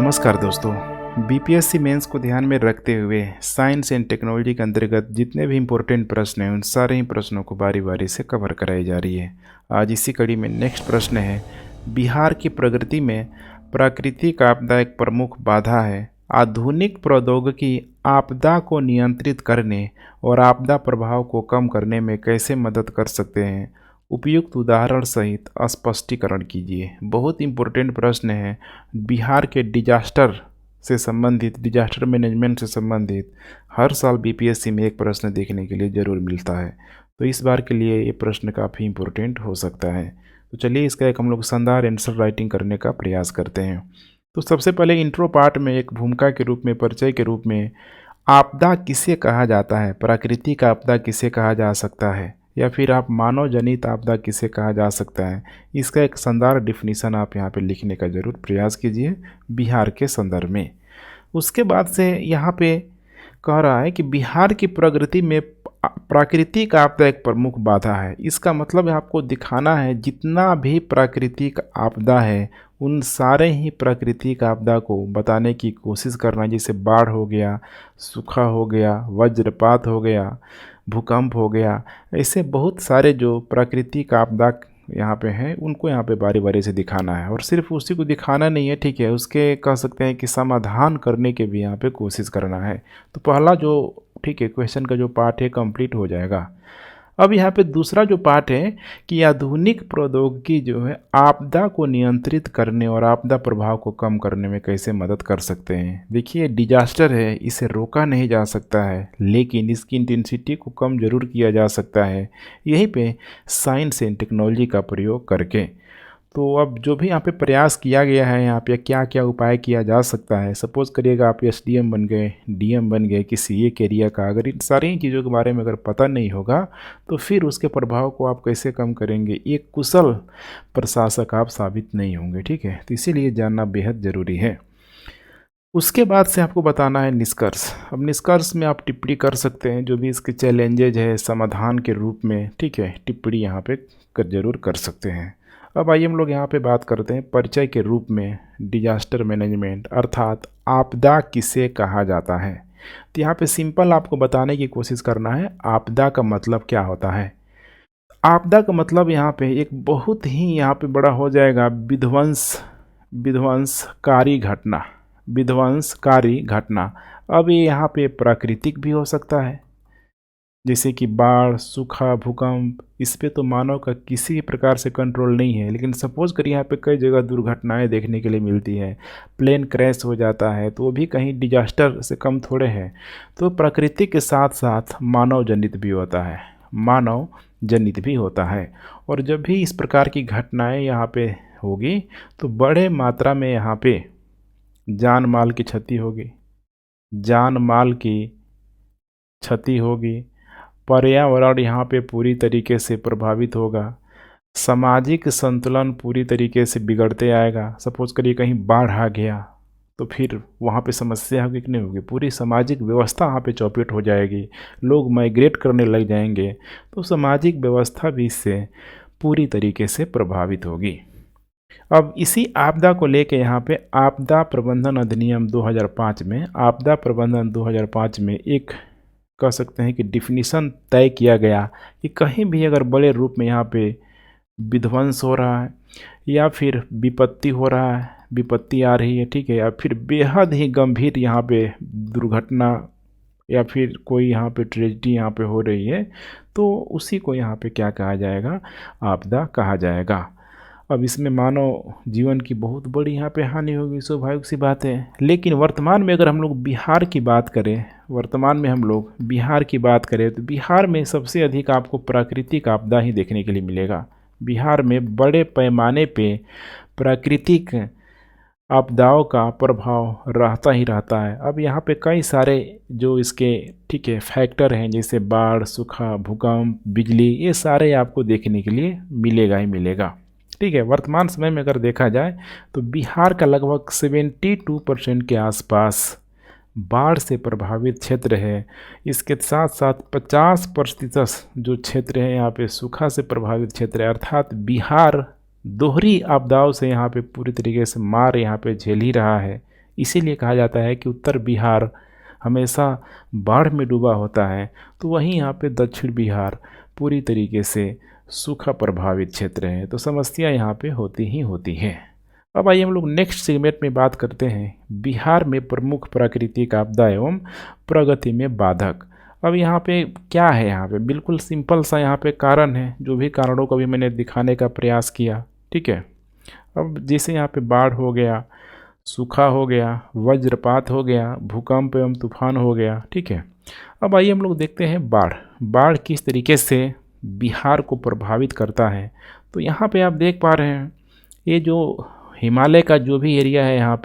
नमस्कार दोस्तों। BPSC mains को ध्यान में रखते हुए साइंस एंड टेक्नोलॉजी के अंतर्गत जितने भी इम्पोर्टेंट प्रश्न हैं उन सारे ही प्रश्नों को बारी बारी से कवर कराई जा रही है। आज इसी कड़ी में नेक्स्ट प्रश्न है, बिहार की प्रगति में प्राकृतिक आपदा एक प्रमुख बाधा है। आधुनिक प्रौद्योगिकी आपदा को नियंत्रित करने और आपदा प्रभाव को कम करने में कैसे मदद कर सकते हैं? उपयुक्त उदाहरण सहित स्पष्टीकरण कीजिए। बहुत इंपॉर्टेंट प्रश्न है। बिहार के डिजास्टर से संबंधित, डिजास्टर मैनेजमेंट से संबंधित हर साल बीपीएससी में एक प्रश्न देखने के लिए ज़रूर मिलता है, तो इस बार के लिए ये प्रश्न काफ़ी इंपॉर्टेंट हो सकता है। तो चलिए इसका एक हम लोग शानदार आंसर राइटिंग करने का प्रयास करते हैं। तो सबसे पहले इंट्रो पार्ट में एक भूमिका के रूप में, परिचय के रूप में, आपदा किसे कहा जाता है, प्राकृतिक आपदा किसे कहा जा सकता है, या फिर आप मानव जनित आपदा किसे कहा जा सकता है, इसका एक शानदार डिफिनीशन आप यहाँ पे लिखने का ज़रूर प्रयास कीजिए बिहार के संदर्भ में। उसके बाद से यहाँ पे कह रहा है कि बिहार की प्रगति में प्राकृतिक आपदा एक प्रमुख बाधा है। इसका मतलब है आपको दिखाना है जितना भी प्राकृतिक आपदा है उन सारे ही प्राकृतिक आपदा को बताने की कोशिश करना, जैसे बाढ़ हो गया, सूखा हो गया, वज्रपात हो गया, भूकंप हो गया, ऐसे बहुत सारे जो प्राकृतिक आपदा यहाँ पे हैं उनको यहाँ पे बारी बारी से दिखाना है। और सिर्फ उसी को दिखाना नहीं है, ठीक है, उसके कह सकते हैं कि समाधान करने के भी यहाँ पे कोशिश करना है। तो पहला जो, ठीक है, क्वेश्चन का जो पार्ट है कंप्लीट हो जाएगा। अब यहाँ पे दूसरा जो पार्ट है कि आधुनिक प्रौद्योगिकी जो है आपदा को नियंत्रित करने और आपदा प्रभाव को कम करने में कैसे मदद कर सकते हैं। देखिए, डिजास्टर है, इसे रोका नहीं जा सकता है, लेकिन इसकी इंटेंसिटी को कम जरूर किया जा सकता है, यहीं पे साइंस एंड टेक्नोलॉजी का प्रयोग करके। तो अब जो भी यहाँ पे प्रयास किया गया है, यहाँ पे क्या क्या उपाय किया जा सकता है। सपोज़ करिएगा आप एसडीएम बन गए, डीएम बन गए किसी एक एरिया का, अगर इन सारी चीज़ों के बारे में अगर पता नहीं होगा तो फिर उसके प्रभाव को आप कैसे कम करेंगे, एक कुशल प्रशासक आप साबित नहीं होंगे, ठीक है। तो इसीलिए जानना बेहद ज़रूरी है। उसके बाद से आपको बताना है निष्कर्ष। अब निष्कर्ष में आप टिप्पणी कर सकते हैं, जो भी इसके चैलेंजेज है समाधान के रूप में, ठीक है, टिप्पणी यहाँ पे ज़रूर कर सकते हैं। अब आइए हम लोग यहाँ पे बात करते हैं परिचय के रूप में डिजास्टर मैनेजमेंट, अर्थात आपदा किसे कहा जाता है। तो यहाँ पे सिंपल आपको बताने की कोशिश करना है आपदा का मतलब क्या होता है। आपदा का मतलब यहाँ पे एक बहुत ही यहाँ पे बड़ा हो जाएगा विध्वंसकारी घटना, विध्वंसकारी घटना। अब ये यहाँ पे प्राकृतिक भी हो सकता है, जैसे कि बाढ़, सूखा, भूकंप, इस पे तो मानव का किसी प्रकार से कंट्रोल नहीं है, लेकिन सपोज करिए यहाँ पे कई जगह दुर्घटनाएं देखने के लिए मिलती है, प्लेन क्रैश हो जाता है, तो वो भी कहीं डिजास्टर से कम थोड़े है। तो प्रकृति के साथ साथ मानव जनित भी होता है, मानव जनित भी होता है। और जब भी इस प्रकार की घटनाएँ यहाँ पे होगी तो बड़े मात्रा में यहाँ पे जान माल की क्षति होगी, जान माल की क्षति होगी, पर्यावरण यहाँ पे पूरी तरीके से प्रभावित होगा, सामाजिक संतुलन पूरी तरीके से बिगड़ते आएगा। सपोज करिए कहीं बाढ़ आ गया तो फिर वहाँ पे समस्या होगी कि नहीं होगी, पूरी सामाजिक व्यवस्था वहाँ पे चौपट हो जाएगी, लोग माइग्रेट करने लग जाएंगे, तो सामाजिक व्यवस्था भी इससे पूरी तरीके से प्रभावित होगी। अब इसी आपदा को लेके यहाँ पे आपदा प्रबंधन अधिनियम 2005 में, आपदा प्रबंधन 2005 में एक कह सकते हैं कि डिफिनीशन तय किया गया कि कहीं भी अगर बड़े रूप में यहाँ पे विध्वंस हो रहा है या फिर विपत्ति हो रहा है, विपत्ति आ रही है, ठीक है, या फिर बेहद ही गंभीर यहाँ पे दुर्घटना या फिर कोई यहाँ पे ट्रेजिडी यहाँ पे हो रही है, तो उसी को यहाँ पे क्या कहा जाएगा, आपदा कहा जाएगा। अब इसमें मानव जीवन की बहुत बड़ी यहाँ पे हानि होगी, स्वाभाविक सी बात है। लेकिन वर्तमान में अगर हम लोग बिहार की बात करें, वर्तमान में हम लोग बिहार की बात करें तो बिहार में सबसे अधिक आपको प्राकृतिक आपदा ही देखने के लिए मिलेगा। बिहार में बड़े पैमाने पे प्राकृतिक आपदाओं का प्रभाव रहता ही रहता है। अब यहाँ पे कई सारे जो इसके, ठीक है, फैक्टर हैं, जैसे बाढ़, सूखा, भूकंप, बिजली, ये सारे आपको देखने के लिए मिलेगा ही मिलेगा, ठीक है। वर्तमान समय में अगर देखा जाए तो बिहार का लगभग 72% के आसपास बाढ़ से प्रभावित क्षेत्र है। इसके साथ साथ 50% जो क्षेत्र है यहाँ पे सूखा से प्रभावित क्षेत्र है, अर्थात बिहार दोहरी आपदाओं से यहाँ पे पूरी तरीके से मार यहाँ पे झेल ही रहा है। इसीलिए कहा जाता है कि उत्तर बिहार हमेशा बाढ़ में डूबा होता है, तो वहीं यहाँ पे दक्षिण बिहार पूरी तरीके से सूखा प्रभावित क्षेत्र है। तो समस्या यहाँ पे होती ही होती है। अब आइए हम लोग नेक्स्ट सेगमेंट में बात करते हैं बिहार में प्रमुख प्राकृतिक आपदा एवं प्रगति में बाधक। अब यहाँ पे क्या है, यहाँ पे बिल्कुल सिंपल सा यहाँ पे कारण है, जो भी कारणों को भी मैंने दिखाने का प्रयास किया, ठीक है। अब जैसे यहाँ पे बाढ़ हो गया, सूखा हो गया, वज्रपात हो गया, भूकंप एवं तूफान हो गया, ठीक है। अब आइए हम लोग देखते हैं बाढ़ किस तरीके से बिहार को प्रभावित करता है। तो यहाँ पे आप देख पा रहे हैं ये जो हिमालय का जो भी एरिया है, यहाँ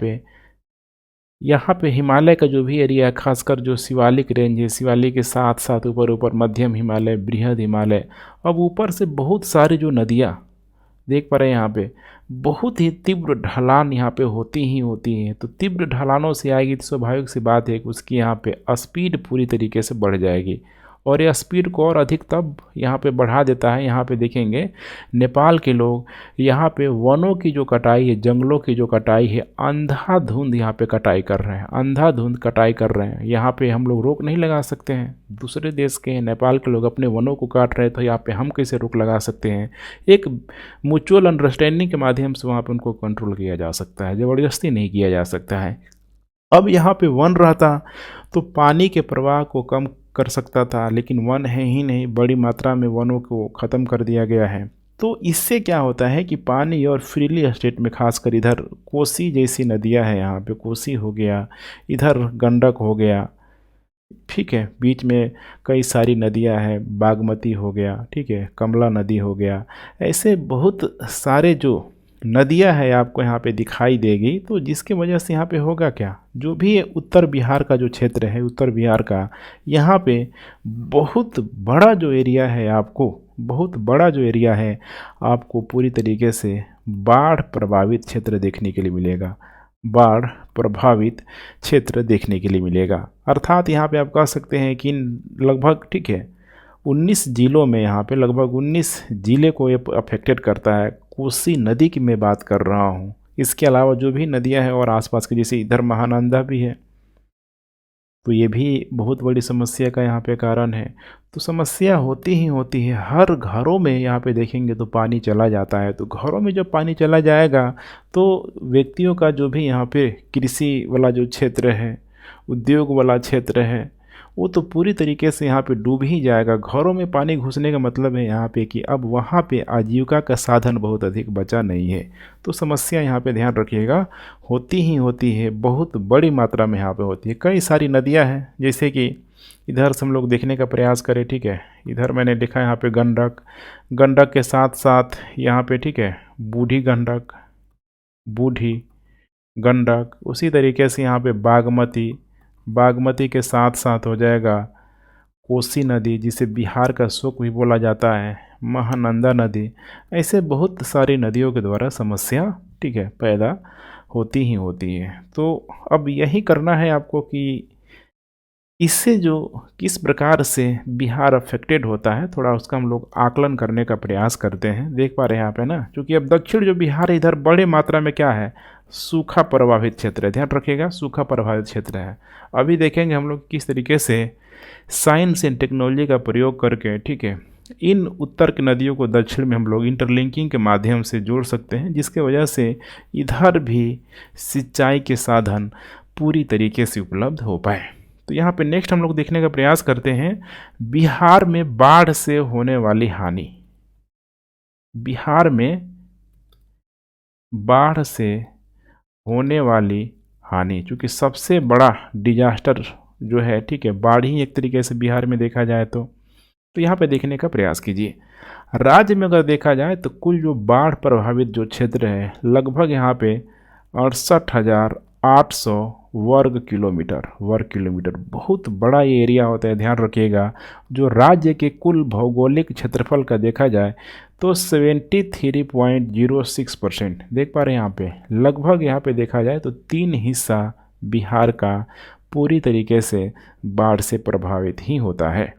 पे हिमालय का जो भी एरिया है, खासकर जो शिवालिक रेंज है, शिवालिक के साथ साथ ऊपर ऊपर मध्यम हिमालय, बृहद हिमालय, अब ऊपर से बहुत सारी जो नदियाँ देख पा रहे हैं यहाँ पे बहुत ही तीव्र ढलान यहाँ पे होती ही होती है। तो तीव्र ढलानों से आएगी तो स्वाभाविक सी बात है कि उसकी यहाँ पे स्पीड पूरी तरीके से बढ़ जाएगी, और यह स्पीड को और अधिक तब यहाँ पे बढ़ा देता है। यहाँ पे देखेंगे नेपाल के लोग यहाँ पे वनों की जो कटाई है, जंगलों की जो कटाई है, अंधाधुंध यहाँ पे कटाई कर रहे हैं, अंधाधुंध कटाई कर रहे हैं। यहाँ पे हम लोग रोक नहीं लगा सकते हैं, दूसरे देश के नेपाल के लोग अपने वनों को काट रहे हैं, तो यहाँ पे हम कैसे रोक लगा सकते हैं। एक म्यूचुअल अंडरस्टैंडिंग के माध्यम से वहाँ पर उनको कंट्रोल किया जा सकता है, ज़बरदस्ती नहीं किया जा सकता है। अब यहाँ पे वन रहता तो पानी के प्रवाह को कम कर सकता था, लेकिन वन है ही नहीं, बड़ी मात्रा में वनों को ख़त्म कर दिया गया है। तो इससे क्या होता है कि पानी और फ्रीली स्टेट में, खासकर इधर कोसी जैसी नदियां हैं, यहाँ पे कोसी हो गया, इधर गंडक हो गया, ठीक है, बीच में कई सारी नदियां हैं, बागमती हो गया, ठीक है, कमला नदी हो गया, ऐसे बहुत सारे जो नदियां हैं आपको यहाँ पे दिखाई देगी। तो जिसके वजह से यहाँ पे होगा क्या, जो भी उत्तर बिहार का जो क्षेत्र है, उत्तर बिहार का यहाँ पे बहुत बड़ा जो एरिया है, बहुत बड़ा जो एरिया है आपको पूरी तरीके से बाढ़ प्रभावित क्षेत्र देखने के लिए मिलेगा, बाढ़ प्रभावित क्षेत्र देखने के लिए मिलेगा। अर्थात यहाँ पे आप कह सकते हैं कि लगभग, ठीक है, 19 जिलों में, यहाँ पे लगभग 19 जिले को ये अफेक्टेड करता है। कोसी नदी की मैं बात कर रहा हूँ, इसके अलावा जो भी नदियाँ हैं और आसपास की, जैसे इधर महानंदा भी है, तो ये भी बहुत बड़ी समस्या का यहाँ पे कारण है। तो समस्या होती ही होती है, हर घरों में यहाँ पे देखेंगे तो पानी चला जाता है। तो घरों में जब पानी चला जाएगा तो व्यक्तियों का जो भी यहाँ पे कृषि वाला जो क्षेत्र है, उद्योग वाला क्षेत्र है, वो तो पूरी तरीके से यहाँ पे डूब ही जाएगा। घरों में पानी घुसने का मतलब है यहाँ पे कि अब वहाँ पे आजीविका का साधन बहुत अधिक बचा नहीं है। तो समस्या यहाँ पे ध्यान रखिएगा होती ही होती है, बहुत बड़ी मात्रा में यहाँ पे होती है। कई सारी नदियाँ हैं, जैसे कि इधर से हम लोग देखने का प्रयास करें, ठीक है, इधर मैंने लिखा है यहाँ पे गंडक के साथ साथ यहाँ पे, ठीक है, बूढ़ी गंडक, उसी तरीके से यहाँ पे बागमती के साथ साथ हो जाएगा कोसी नदी, जिसे बिहार का शोक भी बोला जाता है, महानंदा नदी। ऐसे बहुत सारी नदियों के द्वारा समस्या, ठीक है, पैदा होती ही होती है। तो अब यही करना है आपको कि इससे जो किस प्रकार से बिहार अफेक्टेड होता है, थोड़ा उसका हम लोग आकलन करने का प्रयास करते हैं। देख पा रहे हैं यहाँ पे ना, क्योंकि अब दक्षिण जो बिहार है, इधर बड़े मात्रा में क्या है, सूखा प्रभावित क्षेत्र है। ध्यान रखिएगा, सूखा प्रभावित क्षेत्र है। अभी देखेंगे हम लोग किस तरीके से साइंस एंड टेक्नोलॉजी का प्रयोग करके, ठीक है, इन उत्तर की नदियों को दक्षिण में हम लोग इंटरलिंकिंग के माध्यम से जोड़ सकते हैं, जिसके वजह से इधर भी सिंचाई के साधन पूरी तरीके से उपलब्ध हो पाए। तो यहाँ पे नेक्स्ट हम लोग देखने का प्रयास करते हैं बिहार में बाढ़ से होने वाली हानि। बिहार में बाढ़ से होने वाली हानि, चूँकि सबसे बड़ा डिजास्टर जो है, ठीक है, बाढ़ ही एक तरीके से बिहार में देखा जाए तो यहाँ पे देखने का प्रयास कीजिए। राज्य में अगर देखा जाए तो कुल जो बाढ़ प्रभावित जो क्षेत्र है, लगभग यहाँ पे 68,800 वर्ग किलोमीटर, बहुत बड़ा ये एरिया होता है। ध्यान रखिएगा, जो राज्य के कुल भौगोलिक क्षेत्रफल का देखा जाए तो 73.06% देख पा रहे हैं यहाँ पे, लगभग यहाँ पे देखा जाए तो 3 हिस्सा बिहार का पूरी तरीके से बाढ़ से प्रभावित ही होता है।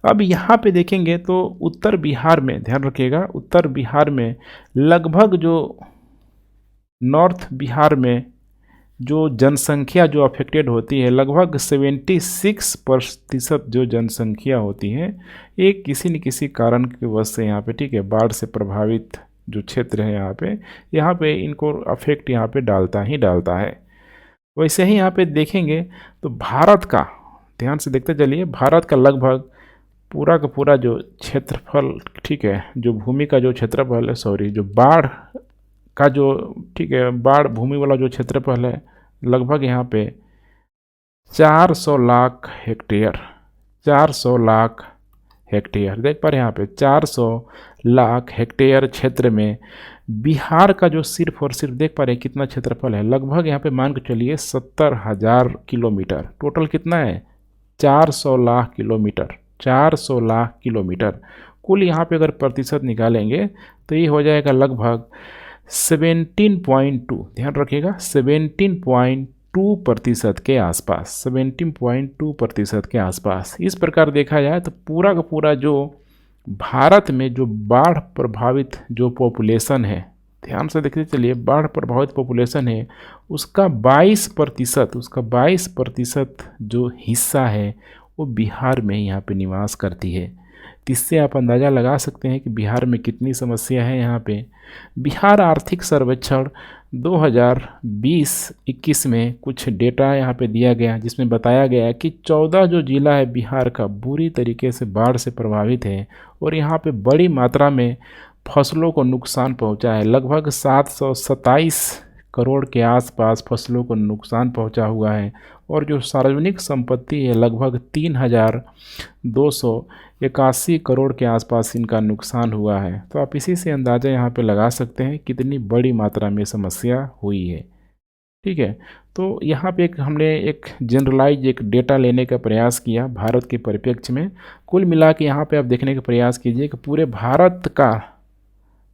अब यहाँ पे देखेंगे तो उत्तर बिहार में, ध्यान रखिएगा, उत्तर बिहार में लगभग जो नॉर्थ बिहार में जो जनसंख्या जो अफेक्टेड होती है, लगभग 76% जो जनसंख्या होती है ये किसी न किसी कारण की वजह से यहाँ पे, ठीक है, बाढ़ से प्रभावित जो क्षेत्र है यहाँ पे इनको अफेक्ट यहाँ पे डालता ही डालता है। वैसे ही यहाँ पे देखेंगे तो भारत का, ध्यान से देखते चलिए, भारत का लगभग पूरा का पूरा जो क्षेत्रफल, ठीक है, जो भूमि का जो क्षेत्रफल है, सॉरी, जो बाढ़ का जो, ठीक है, बाढ़ भूमि वाला जो क्षेत्रफल है, लगभग यहाँ पे 400 लाख हेक्टेयर, 400 लाख हेक्टेयर देख पा रहे हैं यहाँ पे 400 लाख हेक्टेयर क्षेत्र में बिहार का जो सिर्फ और सिर्फ देख पा रहे हैं कितना क्षेत्रफल है, लगभग यहाँ पे मान के चलिए 70,000 किलोमीटर। टोटल कितना है? 400 लाख किलोमीटर, 400 लाख किलोमीटर। कुल यहाँ पे अगर प्रतिशत निकालेंगे तो ये हो जाएगा लगभग 17.2, ध्यान रखिएगा 17.2% के आसपास, 17.2% के आसपास। इस प्रकार देखा जाए तो पूरा का पूरा जो भारत में जो बाढ़ प्रभावित जो पॉपुलेशन है, ध्यान से देखते चलिए, बाढ़ प्रभावित पॉपुलेशन है उसका 22% जो हिस्सा है वो बिहार में यहाँ पे निवास करती है। इससे आप अंदाज़ा लगा सकते हैं कि बिहार में कितनी समस्या है यहाँ पे। बिहार आर्थिक सर्वेक्षण 2020-21 में कुछ डेटा यहाँ पे दिया गया जिसमें बताया गया कि 14 जो जिला है बिहार का बुरी तरीके से बाढ़ से प्रभावित है और यहाँ पे बड़ी मात्रा में फसलों को नुकसान पहुँचा है। लगभग 727 करोड़ के आसपास फसलों को नुकसान पहुँचा हुआ है और जो सार्वजनिक संपत्ति है लगभग 3,281 करोड़ के आसपास इनका नुकसान हुआ है। तो आप इसी से अंदाज़ा यहाँ पे लगा सकते हैं कितनी बड़ी मात्रा में समस्या हुई है। ठीक है, तो यहाँ पे हमने एक जनरलाइज एक डेटा लेने का प्रयास किया भारत के परिप्रेक्ष्य में। कुल मिला के यहाँ पे आप देखने का प्रयास कीजिए कि पूरे भारत का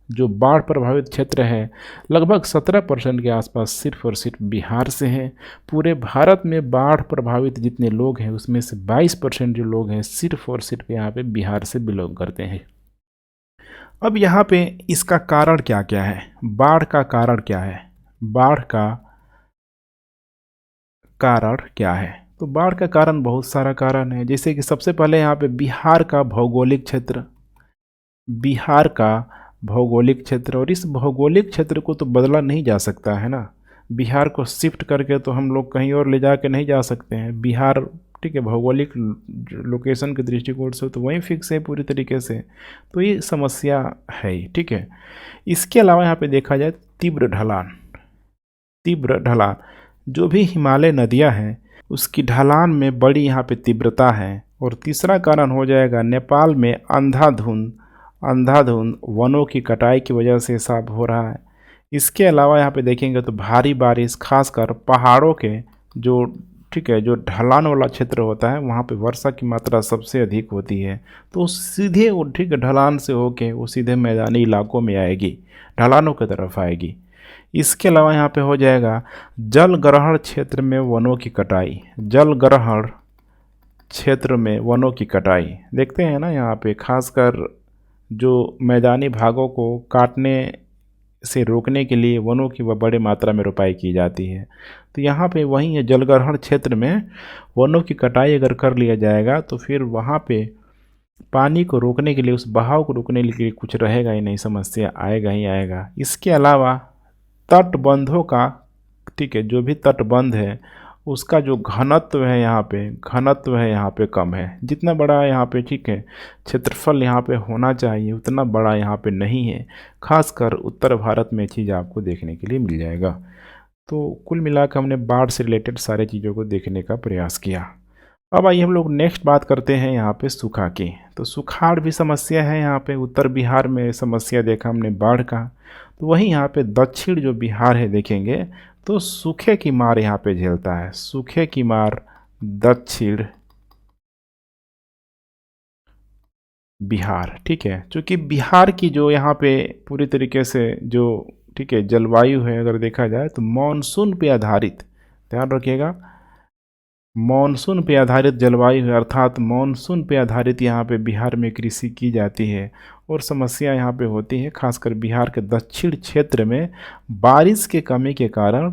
जो बाढ़ प्रभावित क्षेत्र है लगभग 17% के आसपास सिर्फ और सिर्फ बिहार से हैं। पूरे भारत में बाढ़ प्रभावित जितने लोग हैं उसमें से 22% जो लोग हैं सिर्फ और सिर्फ यहाँ पे बिहार से बिलोंग करते हैं। अब यहाँ पे इसका कारण क्या क्या है, बाढ़ का कारण क्या है, बाढ़ का कारण क्या है? तो बाढ़ का कारण बहुत सारा कारण है। जैसे कि सबसे पहले यहाँ पे बिहार का भौगोलिक क्षेत्र, बिहार का भौगोलिक क्षेत्र, और इस भौगोलिक क्षेत्र को तो बदला नहीं जा सकता है ना। बिहार को शिफ्ट करके तो हम लोग कहीं और ले जा के नहीं जा सकते हैं। बिहार, ठीक है, भौगोलिक लोकेशन के दृष्टिकोण से तो वहीं फिक्स है पूरी तरीके से। तो ये समस्या है, ठीक है। इसके अलावा यहाँ पे देखा जाए तीव्र ढलान, तीव्र ढलान, जो भी हिमालय नदियाँ हैं उसकी ढलान में बड़ी यहाँ पे तीव्रता है। और तीसरा कारण हो जाएगा नेपाल में अंधाधुंध वनों की कटाई की वजह से साफ हो रहा है। इसके अलावा यहाँ पे देखेंगे तो भारी बारिश, खासकर पहाड़ों के जो, ठीक है, जो ढलान वाला क्षेत्र होता है वहाँ पे वर्षा की मात्रा सबसे अधिक होती है। तो सीधे वो, ठीक है, ढलान से होके वो सीधे मैदानी इलाकों में आएगी, ढलानों की तरफ आएगी। इसके अलावा यहाँ पे हो जाएगा जल ग्रहण क्षेत्र में वनों की कटाई, जल ग्रहण क्षेत्र में वनों की कटाई। देखते हैं ना यहाँ पे खासकर जो मैदानी भागों को काटने से रोकने के लिए वनों की वह बड़े मात्रा में रोपाई की जाती है। तो यहाँ पे वहीं है जलग्रहण क्षेत्र में वनों की कटाई अगर कर लिया जाएगा तो फिर वहाँ पे पानी को रोकने के लिए, उस बहाव को रोकने के लिए कुछ रहेगा ही नहीं, समस्या आएगा ही आएगा। इसके अलावा तटबंधों का, ठीक है, जो भी तटबंध है उसका जो घनत्व है यहाँ पे कम है। जितना बड़ा यहाँ पे, ठीक है, क्षेत्रफल यहाँ पे होना चाहिए उतना बड़ा यहाँ पे नहीं है। खासकर उत्तर भारत में चीज़ आपको देखने के लिए मिल जाएगा। तो कुल मिलाकर हमने बाढ़ से रिलेटेड सारे चीज़ों को देखने का प्रयास किया। अब आइए हम लोग नेक्स्ट बात करते हैं यहाँ पे सूखा की। तो सुखाड़ भी समस्या है यहाँ पे। उत्तर बिहार में समस्या देखा हमने बाढ़ का, तो वहीं यहाँ पे दक्षिण जो बिहार है देखेंगे तो सूखे की मार यहाँ पे झेलता है, सूखे की मार दक्षिण बिहार, ठीक है। क्योंकि बिहार की जो यहाँ पे पूरी तरीके से जो, ठीक है, जलवायु है अगर देखा जाए तो मॉनसून पे आधारित, ध्यान रखिएगा, मॉनसून पे आधारित जलवायु है, अर्थात मॉनसून पे आधारित यहाँ पे बिहार में कृषि की जाती है। और समस्या यहाँ पे होती है खासकर बिहार के दक्षिण क्षेत्र में बारिश के कमी के कारण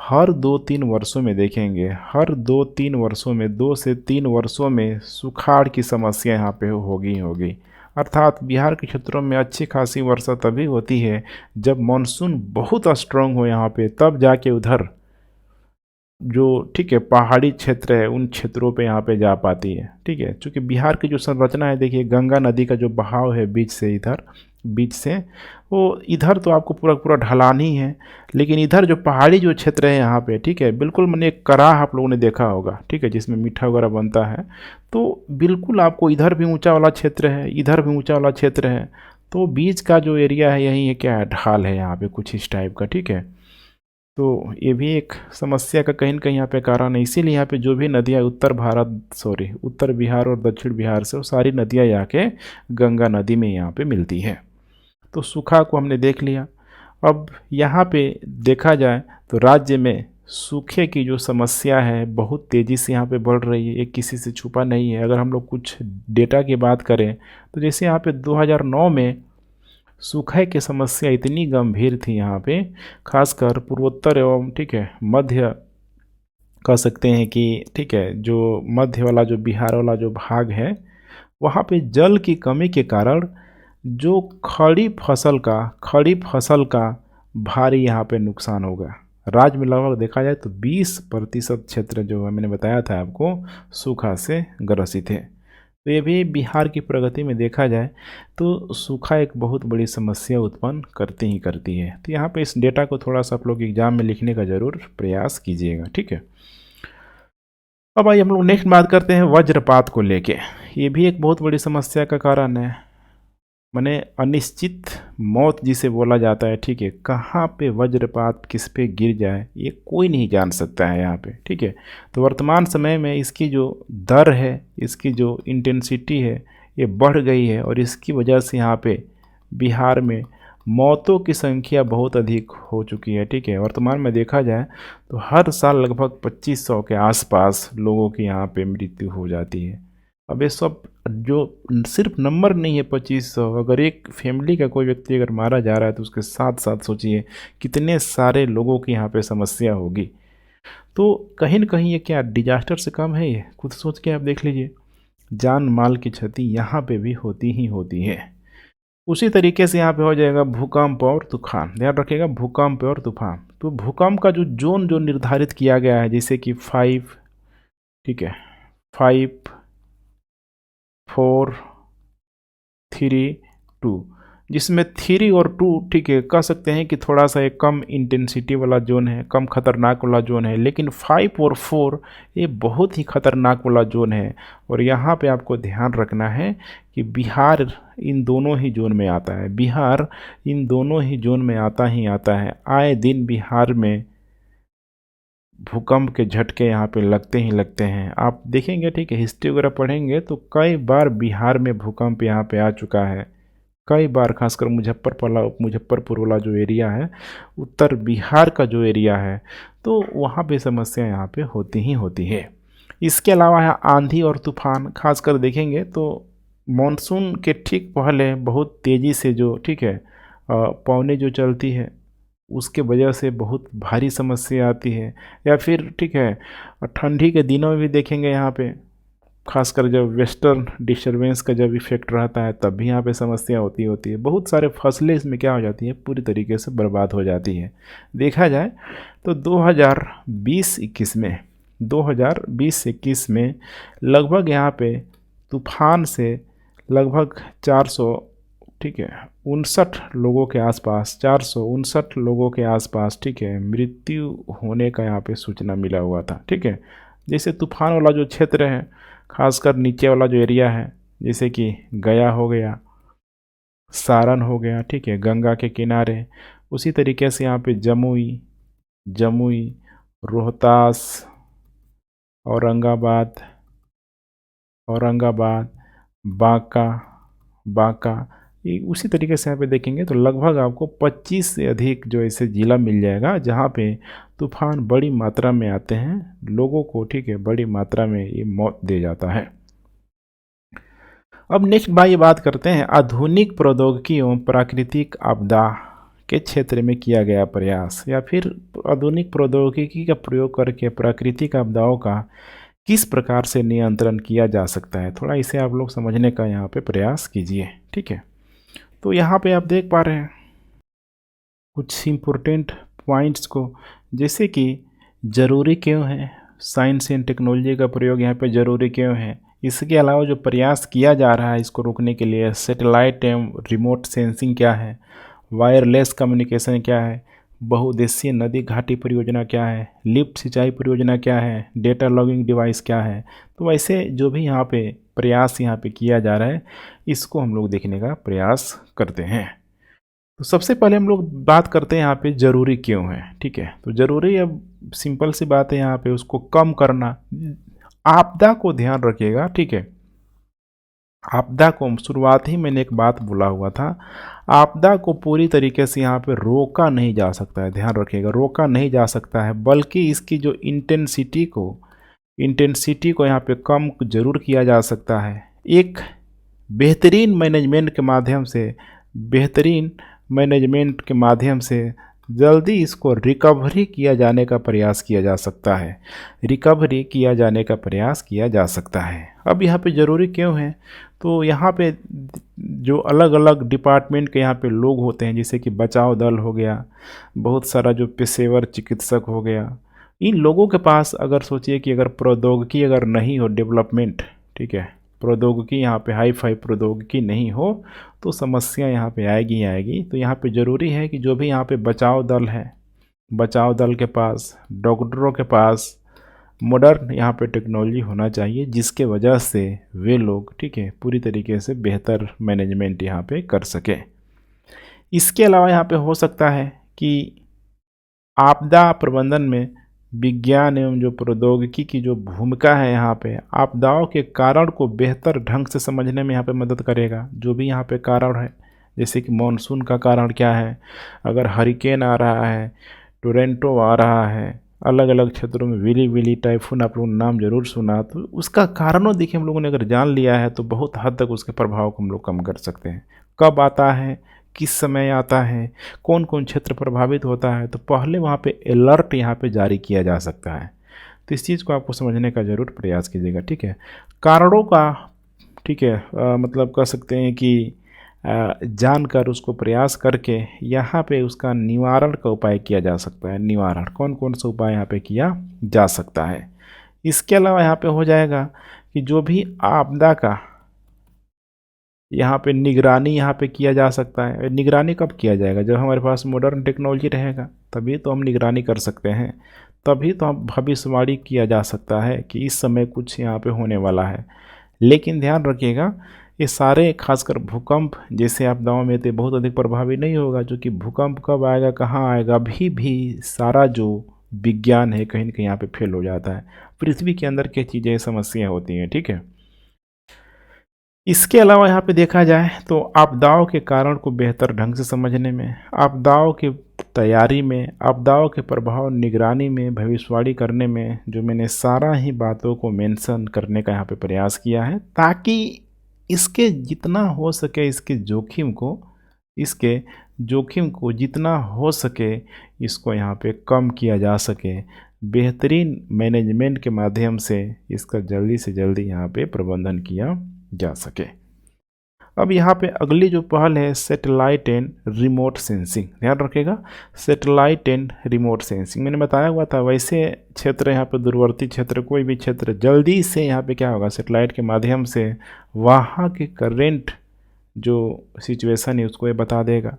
हर 2-3 वर्षों में देखेंगे, हर 2-3 वर्षों में, 2 से 3 वर्षों में सुखाड़ की समस्या यहाँ पे होगी ही होगी। अर्थात बिहार के क्षेत्रों में अच्छी खासी वर्षा तभी होती है जब मानसून बहुत स्ट्रांग हो यहाँ पे, तब जाके उधर जो ठीक है पहाड़ी क्षेत्र है उन क्षेत्रों पे यहाँ पे जा पाती है। ठीक है, क्योंकि बिहार की जो संरचना है, देखिए गंगा नदी का जो बहाव है बीच से इधर, बीच से वो इधर तो आपको पूरा पूरा ढलान ही है, लेकिन इधर जो पहाड़ी जो क्षेत्र है यहाँ पे, ठीक है, बिल्कुल मैंने एक कराह आप लोगों ने देखा होगा, ठीक है, जिसमें मीठा वगैरह बनता है, तो बिल्कुल आपको इधर भी ऊंचा वाला क्षेत्र है, इधर भी ऊंचा वाला क्षेत्र है, तो बीच का जो एरिया है यही है, क्या है, ढाल है यहाँ पे कुछ इस टाइप का। ठीक है, तो ये भी एक समस्या का कहीं न कहीं यहाँ पे कारण है। इसीलिए यहाँ पे जो भी नदियाँ उत्तर बिहार और दक्षिण बिहार से, वो सारी नदियाँ आके गंगा नदी में यहाँ पे मिलती है। तो सूखा को हमने देख लिया। अब यहाँ पे देखा जाए तो राज्य में सूखे की जो समस्या है बहुत तेज़ी से यहाँ पे बढ़ रही है, ये किसी से छुपा नहीं है। अगर हम लोग कुछ डेटा की बात करें तो जैसे यहाँ पे 2009 में सूखे की समस्या इतनी गंभीर थी यहाँ पे, खासकर पूर्वोत्तर एवं ठीक है मध्य कह सकते हैं कि ठीक है जो मध्य वाला जो बिहार वाला जो भाग है, वहाँ पे जल की कमी के कारण जो खड़ी फसल का भारी यहाँ पे नुकसान होगा। राज्य में लगभग देखा जाए तो 20% क्षेत्र जो है मैंने बताया था आपको सूखा से ग्रसित है। तो ये भी बिहार की प्रगति में देखा जाए तो सूखा एक बहुत बड़ी समस्या उत्पन्न करती है। तो यहाँ पे इस डेटा को थोड़ा सा आप लोग एग्जाम में लिखने का ज़रूर प्रयास कीजिएगा। ठीक है, अब आइए हम लोग नेक्स्ट बात करते हैं वज्रपात को लेके। ये भी एक बहुत बड़ी समस्या का कारण है, माने अनिश्चित मौत जिसे बोला जाता है। ठीक है, कहाँ पे वज्रपात किस पे गिर जाए ये कोई नहीं जान सकता है यहाँ पे। ठीक है, तो वर्तमान समय में इसकी जो दर है, इसकी जो इंटेंसिटी है, ये बढ़ गई है और इसकी वजह से यहाँ पे बिहार में मौतों की संख्या बहुत अधिक हो चुकी है। ठीक है, वर्तमान में देखा जाए तो हर साल लगभग 2500 के आसपास लोगों की यहाँ पे मृत्यु हो जाती है। अब ये सब जो सिर्फ नंबर नहीं है 2500, अगर एक फैमिली का कोई व्यक्ति अगर मारा जा रहा है तो उसके साथ साथ सोचिए कितने सारे लोगों की यहाँ पे समस्या होगी। तो कहीं न कहीं ये क्या डिजास्टर से कम है? ये खुद सोच के आप देख लीजिए, जान माल की क्षति यहाँ पे भी होती ही होती है। उसी तरीके से यहाँ पे हो जाएगा भूकंप और तूफान। ध्यान रखिएगा, भूकंप और तूफान। तो भूकंप का जो जोन जो निर्धारित किया गया है, जैसे कि 5, ठीक है, 5, 4, 3, 2, जिसमें 3 और 2 ठीक है कह सकते हैं कि थोड़ा सा एक कम इंटेंसिटी वाला जोन है, कम खतरनाक वाला जोन है, लेकिन 5 और 4 ये बहुत ही खतरनाक वाला जोन है। और यहाँ पे आपको ध्यान रखना है कि बिहार इन दोनों ही जोन में आता है, बिहार इन दोनों ही जोन में आता है। आए दिन बिहार में भूकंप के झटके यहाँ पे लगते ही लगते हैं। आप देखेंगे, ठीक है, हिस्ट्री वगैरह पढ़ेंगे तो कई बार बिहार में भूकंप यहाँ पे आ चुका है, कई बार, खासकर मुजफ्फरपुर वाला जो एरिया है, उत्तर बिहार का जो एरिया है, तो वहाँ पे समस्या यहाँ पे होती ही होती है। इसके अलावा यहाँ आंधी और तूफान खासकर देखेंगे तो मानसून के ठीक पहले बहुत तेज़ी से जो ठीक है पवनें जो चलती है उसके वजह से बहुत भारी समस्या आती है। या फिर ठीक है ठंडी के दिनों में भी देखेंगे यहाँ पे, खासकर जब वेस्टर्न डिस्टर्बेंस का जब इफेक्ट रहता है तब भी यहाँ पे समस्या होती है। बहुत सारे फसलें इसमें क्या हो जाती है, पूरी तरीके से बर्बाद हो जाती है। देखा जाए तो 2020-21 में लगभग यहाँ पे तूफान से लगभग 400 ठीक है 59 लोगों के आसपास, 459 लोगों के आसपास ठीक है मृत्यु होने का यहाँ पे सूचना मिला हुआ था। ठीक है, जैसे तूफान वाला जो क्षेत्र है, खासकर नीचे वाला जो एरिया है, जैसे कि गया हो गया, सारण हो गया, ठीक है, गंगा के किनारे, उसी तरीके से यहाँ पे जमुई, रोहतास, औरंगाबाद, बांका, ये उसी तरीके से यहाँ पे देखेंगे तो लगभग आपको 25 से अधिक जो ऐसे ज़िला मिल जाएगा जहाँ पे तूफान बड़ी मात्रा में आते हैं, लोगों को ठीक है बड़ी मात्रा में ये मौत दे जाता है। अब नेक्स्ट बात करते हैं आधुनिक प्रौद्योगिकी एवं प्राकृतिक आपदा के क्षेत्र में किया गया प्रयास, या फिर आधुनिक प्रौद्योगिकी का प्रयोग करके प्राकृतिक आपदाओं का किस प्रकार से नियंत्रण किया जा सकता है। थोड़ा इसे आप लोग समझने का यहाँ पे प्रयास कीजिए, ठीक है। तो यहाँ पे आप देख पा रहे हैं कुछ इम्पोर्टेंट पॉइंट्स को, जैसे कि ज़रूरी क्यों है, साइंस एंड टेक्नोलॉजी का प्रयोग यहाँ पे ज़रूरी क्यों है। इसके अलावा जो प्रयास किया जा रहा है इसको रोकने के लिए, सैटेलाइट एवं रिमोट सेंसिंग क्या है, वायरलेस कम्युनिकेशन क्या है, बहुउद्देशीय नदी घाटी परियोजना क्या है, लिफ्ट सिंचाई परियोजना क्या है, डेटा लॉगिंग डिवाइस क्या है। तो वैसे जो भी यहाँ पे प्रयास यहाँ पे किया जा रहा है इसको हम लोग देखने का प्रयास करते हैं। तो सबसे पहले हम लोग बात करते हैं यहाँ पे ज़रूरी क्यों है, ठीक है। तो ज़रूरी, अब सिंपल सी बात है यहाँ पे उसको कम करना, आपदा को ध्यान रखिएगा, ठीक है। आपदा को शुरुआत ही मैंने एक बात बोला हुआ था, आपदा को पूरी तरीके से यहाँ पे रोका नहीं जा सकता है, ध्यान रखिएगा, रोका नहीं जा सकता है, बल्कि इसकी जो इंटेंसिटी को यहाँ पे कम जरूर किया जा सकता है। एक बेहतरीन मैनेजमेंट के माध्यम से जल्दी इसको रिकवरी किया जाने का प्रयास किया जा सकता है, अब यहाँ पे ज़रूरी क्यों है, तो यहाँ पे जो अलग अलग डिपार्टमेंट के यहाँ पे लोग होते हैं, जैसे कि बचाव दल हो गया, बहुत सारा जो पेशेवर चिकित्सक हो गया, इन लोगों के पास अगर सोचिए कि अगर प्रौद्योगिकी अगर नहीं हो, डेवलपमेंट, ठीक है, प्रौद्योगिकी यहाँ पे हाई फाई प्रौद्योगिकी नहीं हो तो समस्या यहाँ पे आएगी। तो यहाँ पे ज़रूरी है कि जो भी यहाँ पे बचाव दल है, बचाव दल के पास, डॉक्टरों के पास मॉडर्न यहाँ पे टेक्नोलॉजी होना चाहिए, जिसके वजह से वे लोग, ठीक है, पूरी तरीके से बेहतर मैनेजमेंट यहाँ पे कर सके। इसके अलावा यहाँ पे हो सकता है कि आपदा प्रबंधन में विज्ञान एवं जो प्रौद्योगिकी की जो भूमिका है यहाँ पे आपदाओं के कारण को बेहतर ढंग से समझने में यहाँ पे मदद करेगा। जो भी यहाँ पे कारण है, जैसे कि मानसून का कारण क्या है, अगर हरिकेन आ रहा है, टोरेंटो आ रहा है, अलग अलग क्षेत्रों में विली टाइफून आप लोगों ने नाम जरूर सुना, तो उसका कारणों देखिए हम लोगों ने अगर जान लिया है तो बहुत हद तक उसके प्रभाव को हम लोग कम कर सकते हैं। कब आता है, किस समय आता है, कौन कौन क्षेत्र प्रभावित होता है, तो पहले वहाँ पे अलर्ट यहाँ पे जारी किया जा सकता है। तो इस चीज़ को आपको समझने का ज़रूर प्रयास कीजिएगा, ठीक है। कारणों का, ठीक है, मतलब कह सकते हैं कि जानकर उसको प्रयास करके यहाँ पे उसका निवारण का उपाय किया जा सकता है। निवारण कौन कौन सा उपाय यहाँ पे किया जा सकता है। इसके अलावा यहाँ पे हो जाएगा कि जो भी आपदा का यहाँ पे निगरानी यहाँ पे किया जा सकता है। निगरानी कब किया जाएगा, जब हमारे पास मॉडर्न टेक्नोलॉजी रहेगा, तभी तो हम निगरानी कर सकते हैं, तभी तो हम भविष्यवाणी किया जा सकता है कि इस समय कुछ यहाँ पे होने वाला है। लेकिन ध्यान रखिएगा, ये सारे खासकर भूकंप जैसे आपदाओं में तो बहुत अधिक प्रभावी नहीं होगा, जो कि भूकंप कब आएगा, कहाँ आएगा, भी सारा जो विज्ञान है कहीं न कहीं यहाँ पे फेल हो जाता है। पृथ्वी के अंदर की चीज़ें समस्या होती हैं, ठीक है। इसके अलावा यहाँ पे देखा जाए तो आपदाओं के कारण को बेहतर ढंग से समझने में, आपदाओं की तैयारी में, आपदाओं के प्रभाव निगरानी में, भविष्यवाणी करने में, जो मैंने सारा ही बातों को मेंशन करने का यहाँ पे प्रयास किया है, ताकि इसके जितना हो सके इसके जोखिम को जितना हो सके इसको यहाँ पे कम किया जा सके, बेहतरीन मैनेजमेंट के माध्यम से इसका जल्दी से जल्दी यहाँ पे प्रबंधन किया जा सके। अब यहाँ पे अगली जो पहल है सैटेलाइट एंड रिमोट सेंसिंग, ध्यान रखिएगा, सैटेलाइट एंड रिमोट सेंसिंग मैंने बताया हुआ था। वैसे क्षेत्र यहाँ पे दूरवर्ती क्षेत्र, कोई भी क्षेत्र, जल्दी से यहाँ पे क्या होगा, सैटेलाइट के माध्यम से वहाँ के करेंट जो सिचुएशन है उसको ये बता देगा।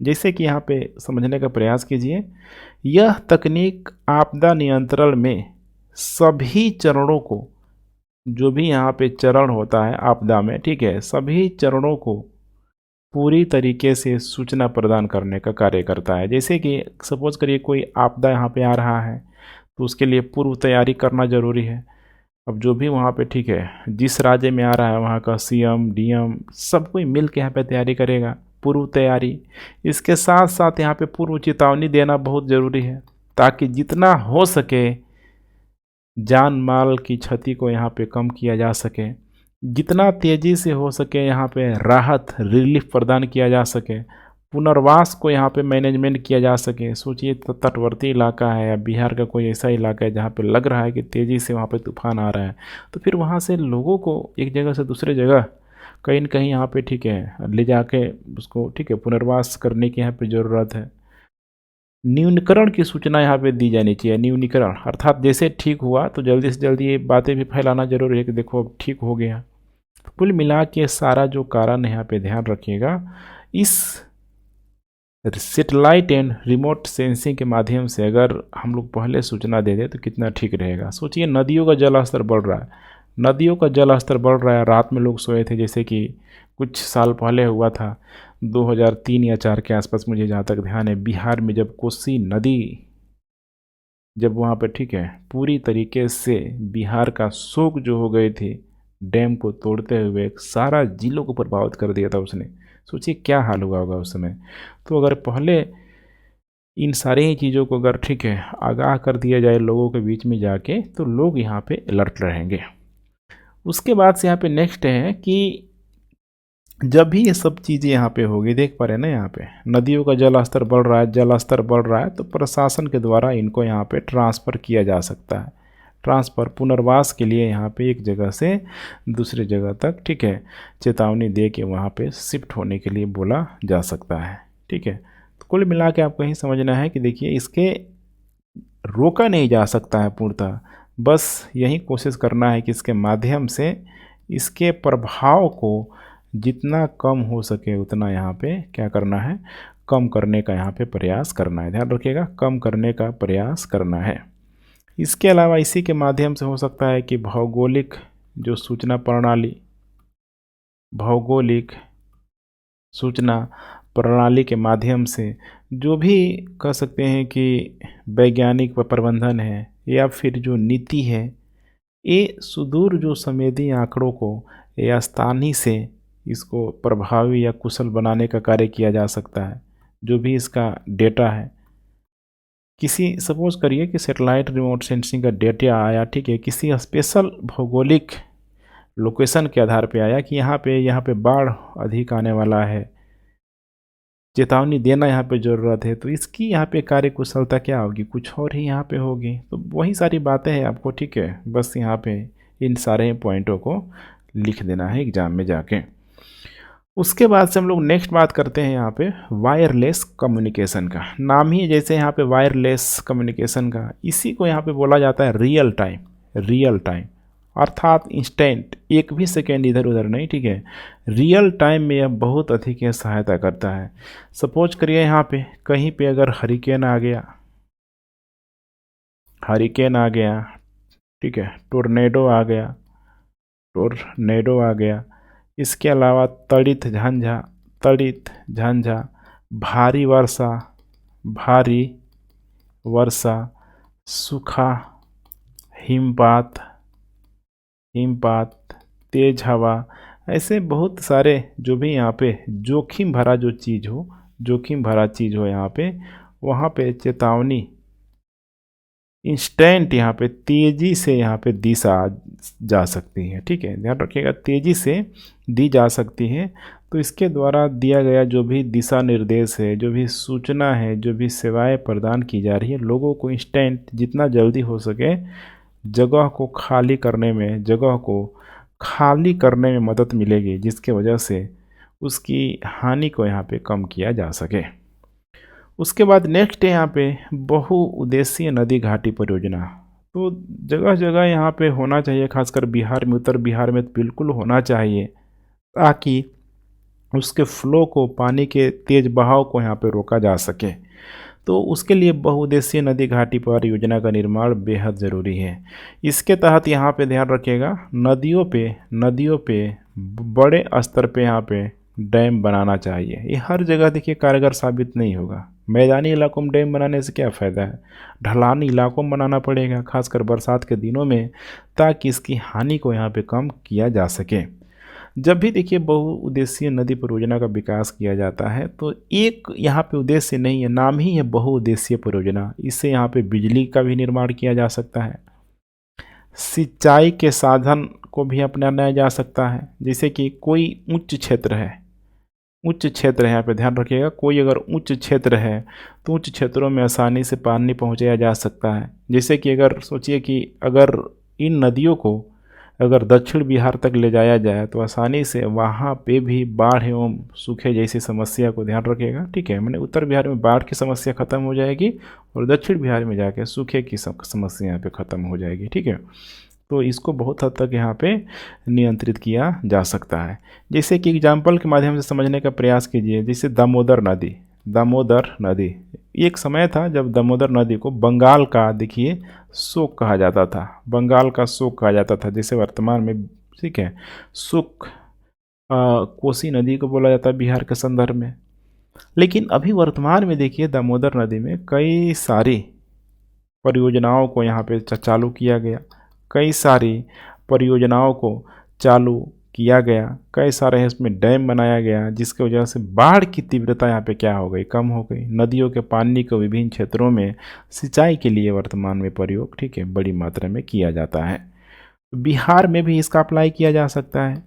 जैसे कि यहाँ पे समझने का प्रयास कीजिए, यह तकनीक आपदा नियंत्रण में सभी चरणों को, जो भी यहाँ पे चरण होता है आपदा में, ठीक है, सभी चरणों को पूरी तरीके से सूचना प्रदान करने का कार्य करता है। जैसे कि सपोज करिए कोई आपदा यहाँ पे आ रहा है तो उसके लिए पूर्व तैयारी करना ज़रूरी है। अब जो भी वहाँ पे, ठीक है, जिस राज्य में आ रहा है वहाँ का सीएम डीएम सब कोई मिल के यहाँ पे तैयारी करेगा, पूर्व तैयारी। इसके साथ साथ यहाँ पे पूर्व चेतावनी देना बहुत ज़रूरी है, ताकि जितना हो सके जान माल की क्षति को यहाँ पे कम किया जा सके, जितना तेज़ी से हो सके यहाँ पे राहत रिलीफ प्रदान किया जा सके, पुनर्वास को यहाँ पे मैनेजमेंट किया जा सके। सोचिए तटवर्ती इलाका है या बिहार का कोई ऐसा इलाका है जहाँ पे लग रहा है कि तेज़ी से वहाँ पे तूफान आ रहा है, तो फिर वहाँ से लोगों को एक जगह से दूसरे जगह कहीं न कहीं यहाँ पे ठीक है ले जाके उसको ठीक है पुनर्वास करने की यहाँ पे ज़रूरत है। न्यूनीकरण की सूचना यहाँ पे दी जानी चाहिए। न्यूनीकरण अर्थात जैसे ठीक हुआ तो जल्दी से जल्दी ये बातें भी फैलाना ज़रूरी है कि देखो अब ठीक हो गया। कुल मिला के सारा जो कारण यहाँ पे ध्यान रखिएगा, इस सेटेलाइट एंड रिमोट सेंसिंग के माध्यम से अगर हम लोग पहले सूचना दे दें तो कितना ठीक रहेगा। सोचिए नदियों का जल स्तर बढ़ रहा है, नदियों का जल स्तर बढ़ रहा है। रात में लोग सोए थे, जैसे कि कुछ साल पहले हुआ था 2003 या 4 के आसपास, मुझे जहाँ तक ध्यान है, बिहार में जब कोसी नदी जब वहाँ पे ठीक है पूरी तरीके से बिहार का शोक जो हो गए थे, डैम को तोड़ते हुए सारा जिलों को प्रभावित कर दिया था उसने। सोचिए क्या हाल हुआ होगा उस समय। तो अगर पहले इन सारी ही चीज़ों को अगर ठीक है आगाह कर दिया जाए लोगों के बीच में जाके, तो लोग यहाँ पे अलर्ट रहेंगे। उसके बाद से यहाँ पे नेक्स्ट है कि जब भी ये सब चीज़ें यहाँ पे होगी, देख पा रहे हैं ना, यहाँ पे नदियों का जल स्तर बढ़ रहा है, जल स्तर बढ़ रहा है, तो प्रशासन के द्वारा इनको यहाँ पे ट्रांसफ़र किया जा सकता है। ट्रांसफ़र पुनर्वास के लिए यहाँ पे एक जगह से दूसरी जगह तक ठीक है चेतावनी दे के वहाँ पे शिफ्ट होने के लिए बोला जा सकता है। ठीक है, तो कुल मिला के आपको यही समझना है कि देखिए इसके रोका नहीं जा सकता है पूर्णतः, बस यही कोशिश करना है कि इसके माध्यम से इसके प्रभाव को जितना कम हो सके उतना यहाँ पे क्या करना है, कम करने का यहाँ पे प्रयास करना है। ध्यान रखिएगा, कम करने का प्रयास करना है। इसके अलावा इसी के माध्यम से हो सकता है कि भौगोलिक जो सूचना प्रणाली, भौगोलिक सूचना प्रणाली के माध्यम से जो भी कह सकते हैं कि वैज्ञानिक प्रबंधन है या फिर जो नीति है, ये सुदूर जो संवेदी आंकड़ों को या स्थानीय से इसको प्रभावी या कुशल बनाने का कार्य किया जा सकता है। जो भी इसका डेटा है, किसी सपोज करिए कि सेटेलाइट रिमोट सेंसिंग का डेटा आया, ठीक है, किसी स्पेशल भौगोलिक लोकेशन के आधार पे आया कि यहाँ पे बाढ़ अधिक आने वाला है, चेतावनी देना यहाँ पे ज़रूरत है, तो इसकी यहाँ पे कार्य कुशलता क्या होगी, कुछ और ही यहाँ पे होगी। तो वही सारी बातें हैं आपको, ठीक है, बस यहाँ पे इन सारे पॉइंटों को लिख देना है एग्ज़ाम में जाके। उसके बाद से हम लोग नेक्स्ट बात करते हैं यहाँ पे वायरलेस कम्युनिकेशन का। नाम ही जैसे यहाँ पे वायरलेस कम्युनिकेशन का, इसी को यहाँ पे बोला जाता है रियल टाइम। रियल टाइम अर्थात इंस्टेंट, एक भी सेकेंड इधर उधर नहीं, ठीक है, रियल टाइम में यह बहुत अधिक सहायता करता है। सपोज करिए यहाँ पे कहीं पे अगर हरिकेन आ गया, हरिकेन आ गया, ठीक है, टोर्नेडो आ गया, टोर्नेडो आ गया, इसके अलावा तड़ित झंझा, तड़ित झंझा, भारी वर्षा, भारी वर्षा, सूखा, हिमपात, हिमपात, तेज हवा, ऐसे बहुत सारे जो भी यहाँ पे जोखिम भरा जो चीज़ हो, जोखिम भरा चीज़ हो यहाँ पे, वहाँ पे चेतावनी इंस्टेंट यहाँ पे तेज़ी से यहाँ पे दिशा जा सकती है। ठीक है, ध्यान रखिएगा, तेज़ी से दी जा सकती है। तो इसके द्वारा दिया गया जो भी दिशा निर्देश है, जो भी सूचना है, जो भी सेवाएं प्रदान की जा रही है, लोगों को इंस्टेंट जितना जल्दी हो सके जगह को खाली करने में, जगह को खाली करने में मदद मिलेगी, जिसके वजह से उसकी हानि को यहाँ पे कम किया जा सके। उसके बाद नेक्स्ट है यहाँ पे बहुउद्देशीय नदी घाटी परियोजना। तो जगह जगह यहाँ पे होना चाहिए, खासकर बिहार में, उत्तर बिहार में तो बिल्कुल होना चाहिए, ताकि उसके फ्लो को, पानी के तेज बहाव को यहाँ पे रोका जा सके। तो उसके लिए बहुउद्देशीय नदी घाटी परियोजना का निर्माण बेहद ज़रूरी है। इसके तहत यहाँ पे ध्यान रखिएगा, नदियों पे बड़े स्तर पे यहाँ पे डैम बनाना चाहिए। ये हर जगह देखिए कारगर साबित नहीं होगा। मैदानी इलाकों में डैम बनाने से क्या फ़ायदा है, ढलानी इलाकों में बनाना पड़ेगा, खासकर बरसात के दिनों में, ताकि इसकी हानि को यहाँ पे कम किया जा सके। जब भी देखिए बहुउद्देशीय नदी परियोजना का विकास किया जाता है, तो एक यहाँ पे उद्देश्य नहीं है, नाम ही है बहुउद्देशीय परियोजना। इससे यहाँ पे बिजली का भी निर्माण किया जा सकता है, सिंचाई के साधन को भी अपनाया जा सकता है। जैसे कि कोई उच्च क्षेत्र है, उच्च क्षेत्र है, यहाँ पे ध्यान रखिएगा, कोई अगर उच्च क्षेत्र है तो उच्च क्षेत्रों में आसानी से पानी पहुँचाया जा सकता है। जैसे कि अगर सोचिए कि अगर इन नदियों को अगर दक्षिण बिहार तक ले जाया जाए तो आसानी से वहाँ पे भी बाढ़ एवं सूखे जैसी समस्या को ध्यान रखिएगा, ठीक है। मैंने उत्तर बिहार में बाढ़ की समस्या ख़त्म हो जाएगी और दक्षिण बिहार में जाके सूखे की समस्या यहाँ पे ख़त्म हो जाएगी, ठीक है। तो इसको बहुत हद तक यहाँ पे नियंत्रित किया जा सकता है। जैसे कि एग्जाम्पल के माध्यम से समझने का प्रयास कीजिए, जैसे दामोदर नदी एक समय था जब दामोदर नदी को बंगाल का देखिए शोक कहा जाता था, बंगाल का शोक कहा जाता था, जैसे वर्तमान में, ठीक है, शुक कोसी नदी को बोला जाता है बिहार के संदर्भ में। लेकिन अभी वर्तमान में देखिए दामोदर नदी में कई सारी परियोजनाओं को यहाँ पे चालू किया गया, कई सारी परियोजनाओं को चालू किया गया, कई सारे इसमें डैम बनाया गया, जिसकी वजह से बाढ़ की तीव्रता यहाँ पे क्या हो गई, कम हो गई। नदियों के पानी को विभिन्न क्षेत्रों में सिंचाई के लिए वर्तमान में प्रयोग, ठीक है, बड़ी मात्रा में किया जाता है। बिहार में भी इसका अप्लाई किया जा सकता है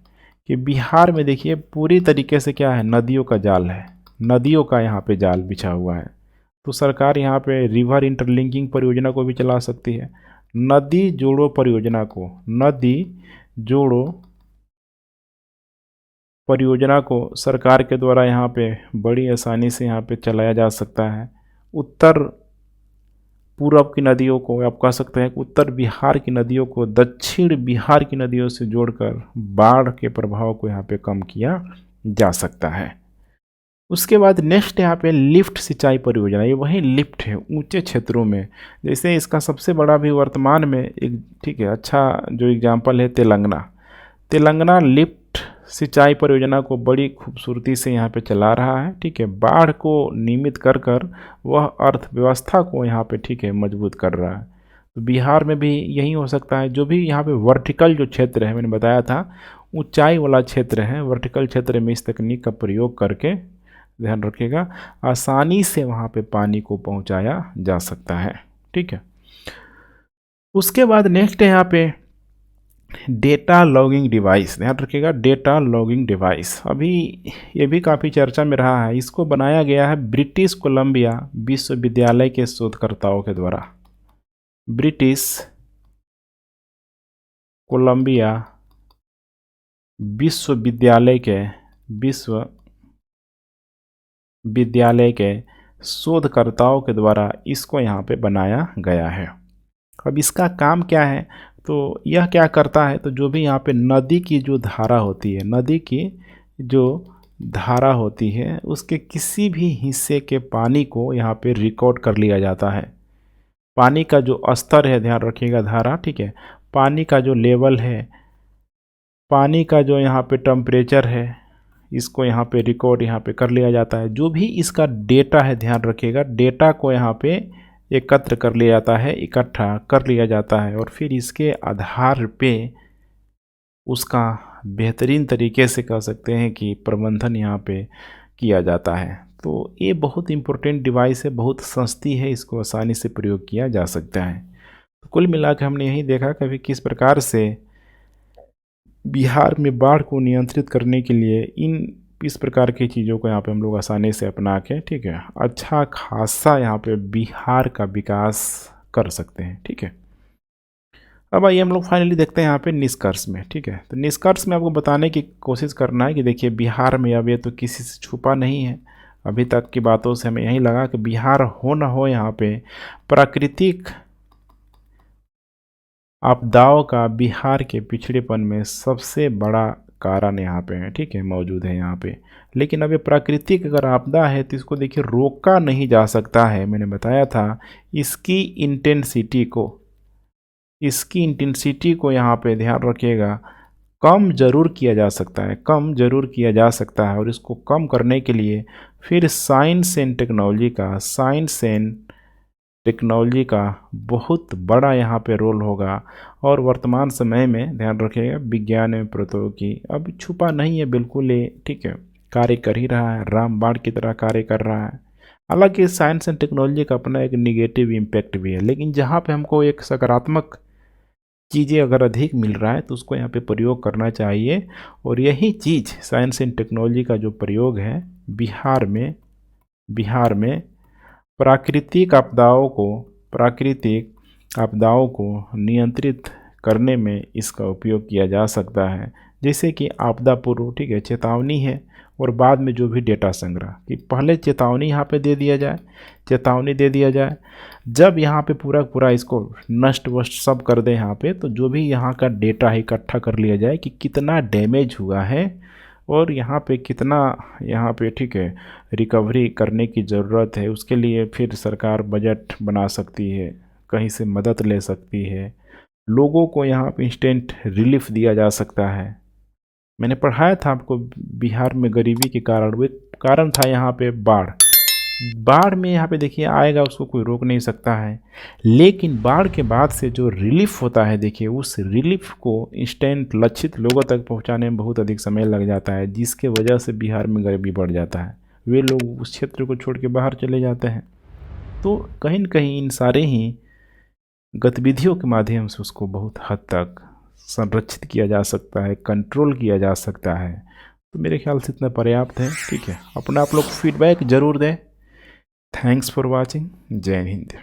कि बिहार में देखिए पूरी तरीके से क्या है, नदियों का जाल है, नदियों का यहाँ पे जाल बिछा हुआ है। तो सरकार यहाँ पे रिवर इंटरलिंकिंग परियोजना को भी चला सकती है। नदी जोड़ो परियोजना को, नदी जोड़ो परियोजना को सरकार के द्वारा यहाँ पे बड़ी आसानी से यहाँ पे चलाया जा सकता है। उत्तर पूरब की नदियों को, आप कह सकते हैं कि उत्तर बिहार की नदियों को दक्षिण बिहार की नदियों से जोड़कर बाढ़ के प्रभाव को यहाँ पे कम किया जा सकता है। उसके बाद नेक्स्ट यहाँ पे लिफ्ट सिंचाई परियोजना, ये वही लिफ्ट है ऊंचे क्षेत्रों में। जैसे इसका सबसे बड़ा भी वर्तमान में एक, ठीक है, अच्छा जो एग्जांपल है तेलंगाना लिफ्ट सिंचाई परियोजना को बड़ी खूबसूरती से यहाँ पे चला रहा है, ठीक है। बाढ़ को नियमित कर कर वह अर्थव्यवस्था को यहाँ पे, ठीक है, मजबूत कर रहा है। तो बिहार में भी यही हो सकता है। जो भी यहाँ पे वर्टिकल जो क्षेत्र है, मैंने बताया था ऊंचाई वाला क्षेत्र है, वर्टिकल क्षेत्र में इस तकनीक का प्रयोग करके, ध्यान रखिएगा, आसानी से वहाँ पे पानी को पहुँचाया जा सकता है, ठीक है। उसके बाद नेक्स्ट है यहाँ पे डेटा लॉगिंग डिवाइस, ध्यान रखिएगा, डेटा लॉगिंग डिवाइस अभी ये भी काफ़ी चर्चा में रहा है। इसको बनाया गया है ब्रिटिश कोलंबिया विश्वविद्यालय के शोधकर्ताओं के द्वारा। ब्रिटिश कोलंबिया विश्वविद्यालय के शोधकर्ताओं के द्वारा इसको यहाँ पे बनाया गया है। अब इसका काम क्या है, तो यह क्या करता है, तो जो भी यहाँ पे नदी की जो धारा होती है, नदी की जो धारा होती है उसके किसी भी हिस्से के पानी को यहाँ पे रिकॉर्ड कर लिया जाता है। पानी का जो स्तर है, ध्यान रखिएगा, धारा, ठीक है, पानी का जो लेवल है, पानी का जो यहाँ पे टेम्परेचर है, इसको यहाँ पे रिकॉर्ड यहाँ पे कर लिया जाता है। जो भी इसका डेटा है, ध्यान रखिएगा, डेटा को यहाँ पे एकत्र कर लिया जाता है, इकट्ठा कर लिया जाता है और फिर इसके आधार पे उसका बेहतरीन तरीके से कह सकते हैं कि प्रबंधन यहाँ पे किया जाता है। तो ये बहुत इम्पोर्टेंट डिवाइस है, बहुत सस्ती है, इसको आसानी से प्रयोग किया जा सकता है। तो कुल मिलाकर हमने यही देखा कभी किस प्रकार से बिहार में बाढ़ को नियंत्रित करने के लिए इस प्रकार की चीज़ों को यहाँ पे हम लोग आसानी से अपना के, ठीक है, अच्छा खासा यहाँ पे बिहार का विकास कर सकते हैं, ठीक है। अब आइए हम लोग फाइनली देखते हैं यहाँ पे निष्कर्ष में, ठीक है। तो निष्कर्ष में आपको बताने की कोशिश करना है कि देखिए बिहार में अब ये तो किसी से छुपा नहीं है, अभी तक की बातों से हमें यही लगा कि बिहार हो न हो यहाँ पे प्राकृतिक आपदाओं का बिहार के पिछड़ेपन में सबसे बड़ा कारण यहाँ पे है, ठीक है, मौजूद है यहाँ पे। लेकिन अब ये प्राकृतिक अगर आपदा है तो इसको देखिए रोका नहीं जा सकता है। मैंने बताया था इसकी इंटेंसिटी को यहाँ पे ध्यान रखिएगा, कम जरूर किया जा सकता है, कम जरूर किया जा सकता है। और इसको कम करने के लिए फिर साइंस एंड टेक्नोलॉजी का बहुत बड़ा यहाँ पे रोल होगा। और वर्तमान समय में ध्यान रखिएगा विज्ञान एवं प्रौद्योगिकी अब छुपा नहीं है, बिल्कुल ये, ठीक है, कार्य कर ही रहा है, रामबाण की तरह कार्य कर रहा है। हालांकि साइंस एंड टेक्नोलॉजी का अपना एक निगेटिव इम्पैक्ट भी है, लेकिन जहाँ पे हमको एक सकारात्मक चीज़ें अगर अधिक मिल रहा है तो उसको यहाँ पे प्रयोग करना चाहिए। और यही चीज़ साइंस एंड टेक्नोलॉजी का जो प्रयोग है बिहार में प्राकृतिक आपदाओं को नियंत्रित करने में इसका उपयोग किया जा सकता है। जैसे कि आपदा पूर्व, ठीक है, चेतावनी है, और बाद में जो भी डेटा संग्रह, कि पहले चेतावनी यहाँ पे दे दिया जाए, जब यहाँ पे पूरा इसको नष्ट वष्ट सब कर दे यहाँ पे, तो जो भी यहाँ का डेटा है इकट्ठा कर लिया जाए कि कितना डैमेज हुआ है और यहाँ पे कितना, यहाँ पे ठीक है, रिकवरी करने की ज़रूरत है। उसके लिए फिर सरकार बजट बना सकती है, कहीं से मदद ले सकती है, लोगों को यहाँ पे इंस्टेंट रिलीफ दिया जा सकता है। मैंने पढ़ाया था आपको, बिहार में गरीबी के कारण, वो एक कारण था यहाँ पे बाढ़ में यहाँ पे देखिए आएगा, उसको कोई रोक नहीं सकता है, लेकिन बाढ़ के बाद से जो रिलीफ होता है, देखिए उस रिलीफ को इंस्टेंट लक्षित लोगों तक पहुँचाने में बहुत अधिक समय लग जाता है, जिसके वजह से बिहार में गरीबी बढ़ जाता है। वे लोग उस क्षेत्र को छोड़ के बाहर चले जाते हैं। तो कहीं न कहीं इन सारे ही गतिविधियों के माध्यम से उसको बहुत हद तक संरक्षित किया जा सकता है, कंट्रोल किया जा सकता है। तो मेरे ख्याल से इतना पर्याप्त है, ठीक है। अपना आप लोग फीडबैक ज़रूर दें। Thanks for watching. जय हिंद।